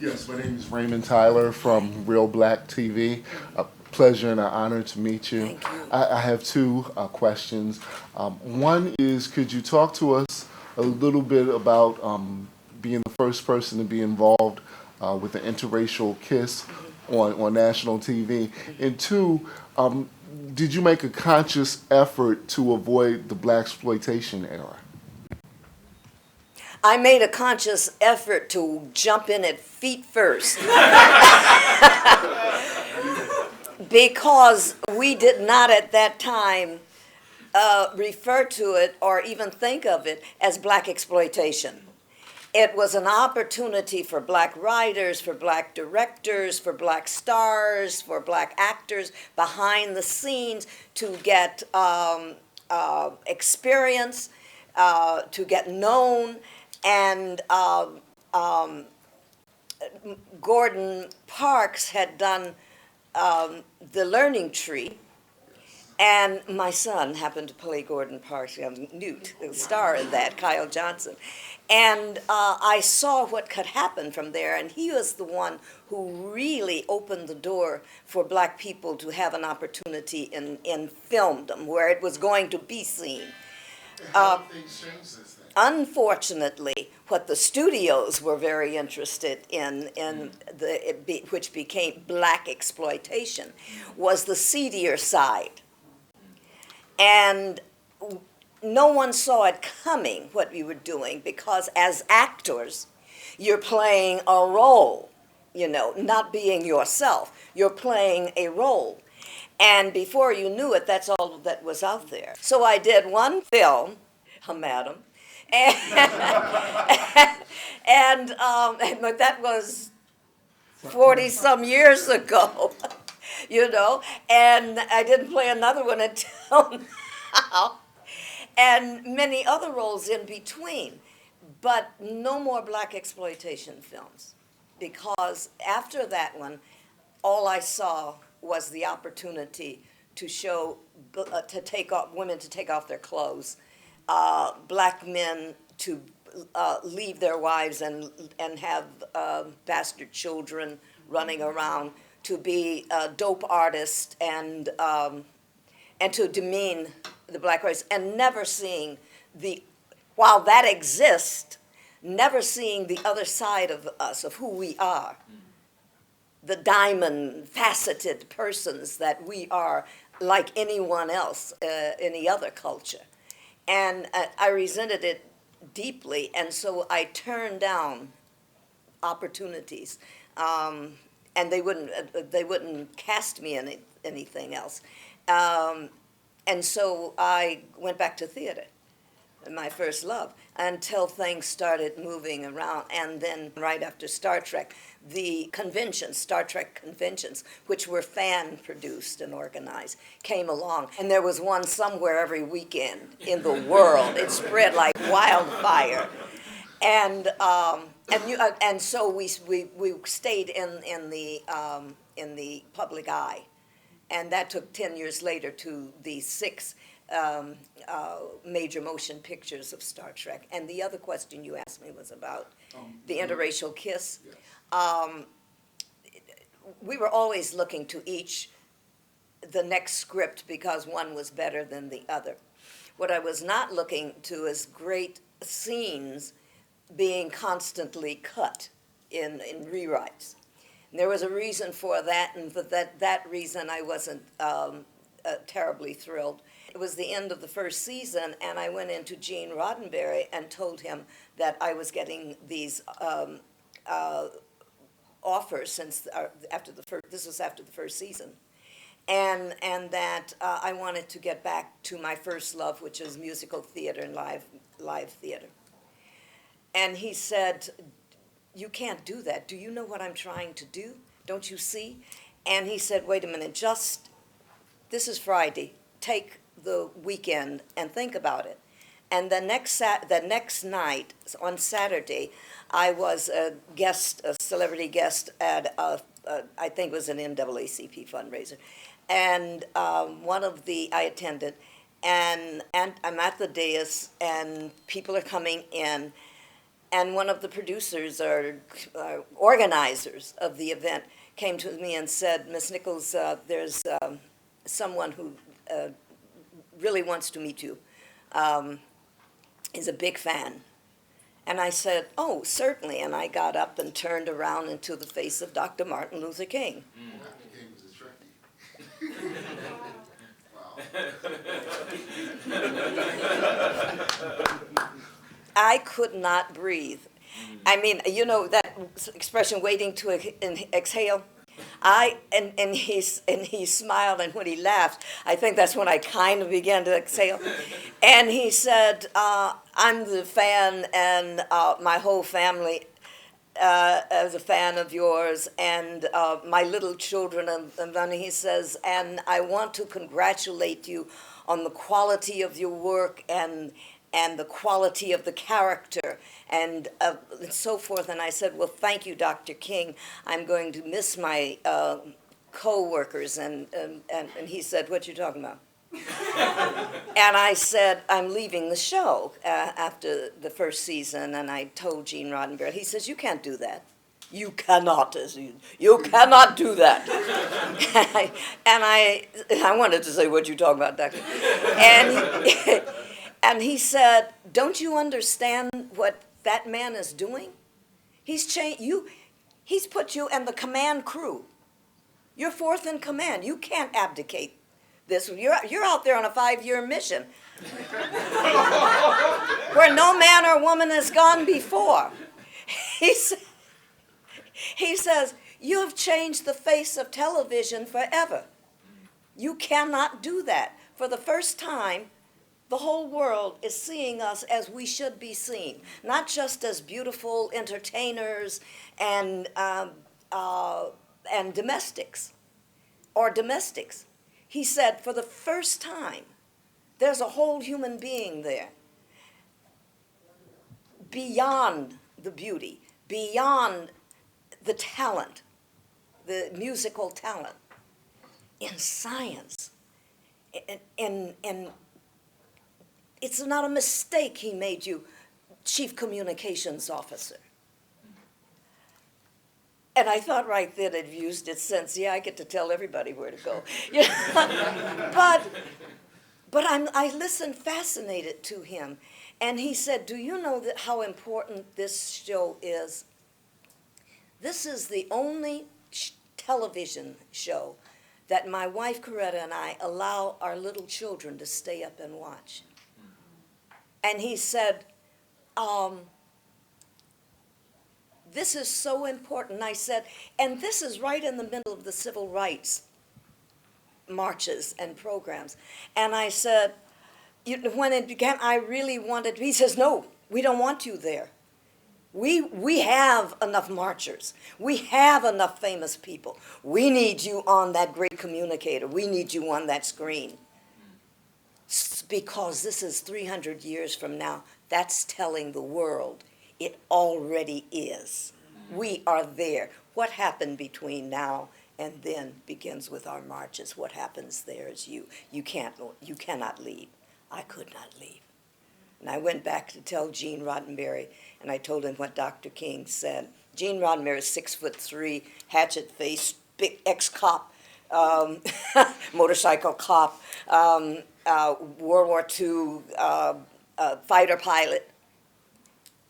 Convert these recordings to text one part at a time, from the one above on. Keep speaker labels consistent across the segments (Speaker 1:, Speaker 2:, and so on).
Speaker 1: Yes, my name is Raymond Tyler from Reelblack TV. A pleasure and an honor to meet you.
Speaker 2: Thank you.
Speaker 1: I have two questions. One is, could you talk to us a little bit about being the first person to be involved with an interracial kiss on national TV? And two, did you make a conscious effort to avoid the Blaxploitation era?
Speaker 2: I made a conscious effort to jump in at feet first because we did not at that time refer to it or even think of it as black exploitation. It was an opportunity for black writers, for black directors, for black stars, for black actors behind the scenes to get experience, to get known, and Gordon Parks had done The Learning Tree, and my son happened to play Gordon Parks, Newt, the star in that, Kyle Johnson. And I saw what could happen from there, and he was the one who really opened the door for black people to have an opportunity in filmdom, where it was going to be seen.
Speaker 1: How have things changed since then?
Speaker 2: Unfortunately, what the studios were very interested in which became black exploitation, was the seedier side. And no one saw it coming, what we were doing, because as actors, you're playing a role, not being yourself. You're playing a role. And before you knew it, that's all that was out there. So I did one film, Madam, and, but that was 40 some years ago, and I didn't play another one until now, and many other roles in between, but no more black exploitation films, because after that one, all I saw was the opportunity to show, women to take off their clothes, black men to leave their wives and have bastard children running around, to be dope artists and to demean the black race, and never seeing while that exists, never seeing the other side of us, of who we are. The diamond faceted persons that we are, like anyone else, any other culture. And I resented it deeply, and so I turned down opportunities, and they wouldn't cast me in anything else. And so I went back to theater, my first love, until things started moving around. And then right after Star Trek, the conventions, Star Trek conventions, which were fan-produced and organized, came along. And there was one somewhere every weekend in the world. It spread like wildfire. And so we stayed in the public eye. And that took 10 years later to the 6 major motion pictures of Star Trek. And the other question you asked me was about the interracial kiss.
Speaker 1: Yes.
Speaker 2: We were always looking to the next script, because one was better than the other. What I was not looking to is great scenes being constantly cut in rewrites. And there was a reason for that, and for that reason I wasn't terribly thrilled. It was the end of the first season, and I went into Gene Roddenberry and told him that I was getting these offers since this was after the first season, and that I wanted to get back to my first love, which is musical theater and live theater. And he said, "You can't do that. Do you know what I'm trying to do? Don't you see?" And he said, "Wait a minute, this is Friday. Take the weekend and think about it." And the next night, on Saturday, I was a celebrity guest at I think it was an NAACP fundraiser, and I attended, and I'm at the dais, and people are coming in, And one of the producers or organizers of the event came to me and said, Miss Nichols, there's someone who really wants to meet you, is a big fan. And I said, oh, certainly. And I got up and turned around into the face of Dr. Martin Luther King.
Speaker 1: Dr. King was a Trekkie. Wow.
Speaker 2: I could not breathe. I mean, you know that expression, waiting to exhale? And he smiled, and when he laughed, I think that's when I kind of began to exhale. And he said, I'm the fan, and my whole family is a fan of yours, and my little children. And then he says, and I want to congratulate you on the quality of your work and the quality of the character and so forth. And I said, well, thank you, Dr. King. I'm going to miss my co-workers. And he said, what you talking about? And I said, I'm leaving the show after the first season. And I told Gene Roddenberry. He says, you can't do that. You cannot, you cannot do that. and I wanted to say, what you talking about, Doctor? And he said, don't you understand what that man is doing? He's changed you. He's put you in the command crew. You're fourth in command. You can't abdicate this. You're out there on a 5-year mission where no man or woman has gone before. He says, you have changed the face of television forever. You cannot do that. For the first time, the whole world is seeing us as we should be seen, not just as beautiful entertainers and domestics, or domestics. He said, for the first time, there's a whole human being there, beyond the beauty, beyond the talent, the musical talent, in science, and it's not a mistake he made you chief communications officer. And I thought right then it used its sense. Yeah, I get to tell everybody where to go. You know? But I listened fascinated to him. And he said, do you know that how important this show is? This is the only television show that my wife Coretta and I allow our little children to stay up and watch. And he said, this is so important. I said, and this is right in the middle of the civil rights marches and programs. And I said, when it began, I really wanted, he says, no, we don't want you there. We have enough marchers. We have enough famous people. We need you on that great communicator. We need you on that screen. Because this is 300 years from now. That's telling the world it already is. We are there. What happened between now and then begins with our marches. What happens there is you. You cannot leave. I could not leave. And I went back to tell Gene Roddenberry, and I told him what Dr. King said. Gene Roddenberry is 6'3", hatchet-faced, big ex-cop, motorcycle cop, World War II fighter pilot.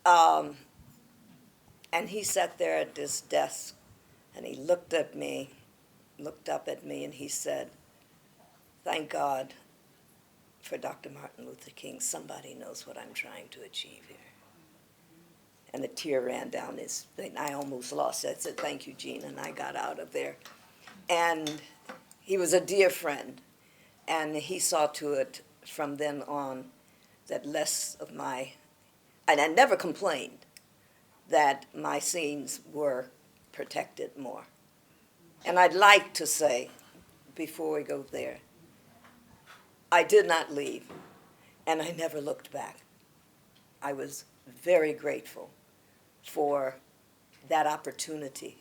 Speaker 2: And he sat there at this desk, and he looked up at me, and he said, thank God for Dr. Martin Luther King. Somebody knows what I'm trying to achieve here. And a tear ran down his thing. I almost lost it. I said, thank you, Gene, and I got out of there. And he was a dear friend, and he saw to it from then on that less of my, and I never complained, that my scenes were protected more. And I'd like to say, before we go there, I did not leave, and I never looked back. I was very grateful for that opportunity.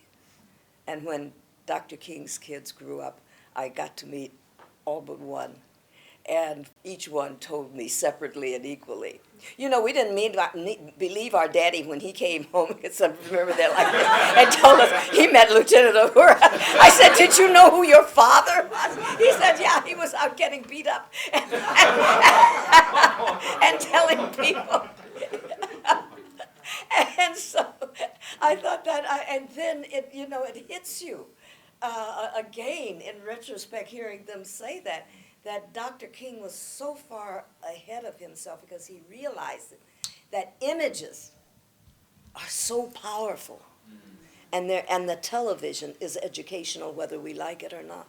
Speaker 2: And when Dr. King's kids grew up, I got to meet all but one. and each one told me separately and equally. You know, we didn't believe our daddy when he came home. Remember that like this, and told us he met Lieutenant Uhura. I said, "Did you know who your father was?" He said, "Yeah, he was out getting beat up and telling people." And so I thought that, and then it, you know, it hits you again in retrospect, hearing them say that Dr. King was so far ahead of himself because he realized that images are so powerful, and the television is educational whether we like it or not.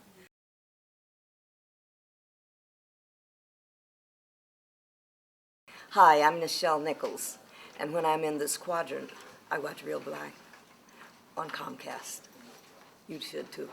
Speaker 2: Hi, I'm Nichelle Nichols, and when I'm in this quadrant, I watch Reelblack on Comcast. You should too.